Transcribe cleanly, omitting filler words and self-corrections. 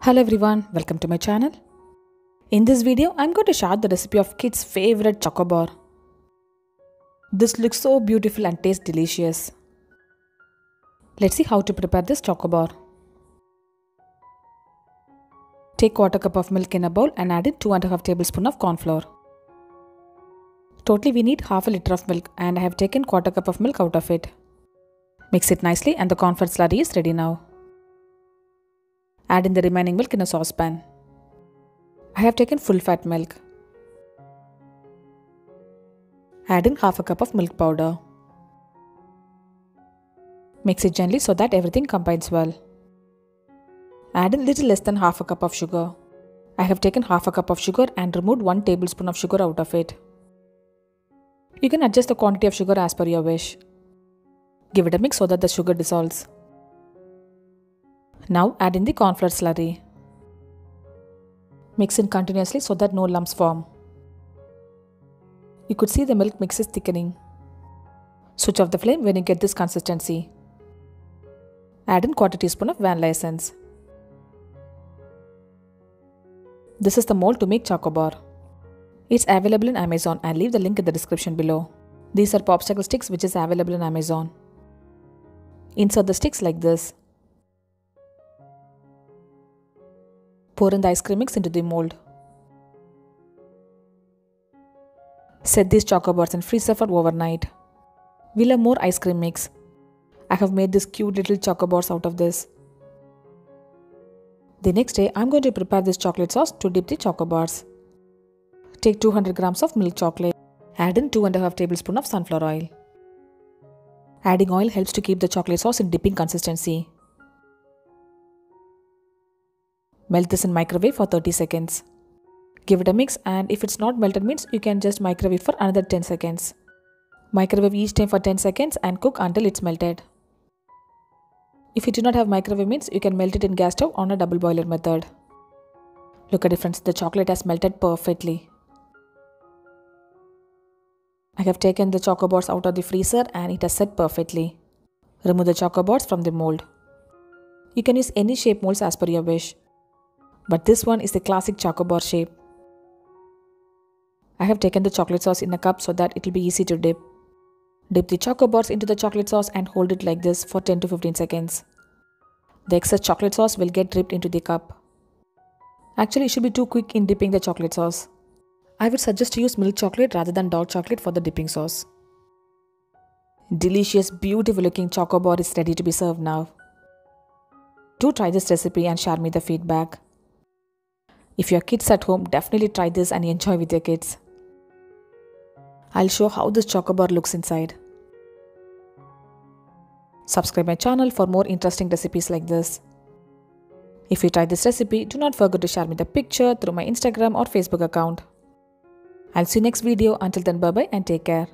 Hello everyone, welcome to my channel. In this video, I'm going to share the recipe of kids' favorite choco bar. This looks so beautiful and tastes delicious. Let's see how to prepare this choco bar. Take quarter cup of milk in a bowl and add in 2.5 tablespoons of corn flour. Totally we need half a liter of milk and I have taken quarter cup of milk out of it. Mix it nicely and the corn flour slurry is ready now. Add in the remaining milk in a saucepan. I have taken full fat milk. Add in half a cup of milk powder. Mix it gently so that everything combines well. Add in little less than half a cup of sugar. I have taken half a cup of sugar and removed 1 tablespoon of sugar out of it. You can adjust the quantity of sugar as per your wish. Give it a mix so that the sugar dissolves. Now add in the corn flour slurry. Mix in continuously so that no lumps form. You could see the milk mix is thickening. Switch off the flame when you get this consistency. Add in quarter teaspoon of vanilla essence. This is the mold to make choco bar. It's available in Amazon. I'll leave the link in the description below. These are popsicle sticks which is available in Amazon. Insert the sticks like this. Pour in the ice cream mix into the mold. Set these choco bars in freezer for overnight. We'll have more ice cream mix. I have made this cute little choco bars out of this. The next day, I'm going to prepare this chocolate sauce to dip the choco bars. Take 200 grams of milk chocolate. Add in 2.5 tablespoons of sunflower oil. Adding oil helps to keep the chocolate sauce in dipping consistency. Melt this in microwave for 30 seconds. Give it a mix and if it's not melted means you can just microwave for another 10 seconds. Microwave each time for 10 seconds and cook until it's melted. If you do not have microwave means you can melt it in gas stove on a double boiler method. Look at the difference, the chocolate has melted perfectly. I have taken the choco bars out of the freezer and it has set perfectly. Remove the choco bars from the mold. You can use any shape molds as per your wish. But this one is the classic choco bar shape. I have taken the chocolate sauce in a cup so that it will be easy to dip. Dip the choco bars into the chocolate sauce and hold it like this for 10 to 15 seconds. The excess chocolate sauce will get dripped into the cup. Actually, you should be too quick in dipping the chocolate sauce. I would suggest to use milk chocolate rather than dark chocolate for the dipping sauce. Delicious, beautiful looking choco bar is ready to be served now. Do try this recipe and share me the feedback. If you have kids at home, definitely try this and enjoy with your kids. I'll show how this choco bar looks inside. Subscribe my channel for more interesting recipes like this. If you try this recipe, do not forget to share me the picture through my Instagram or Facebook account. I'll see you next video. Until then, bye bye and take care.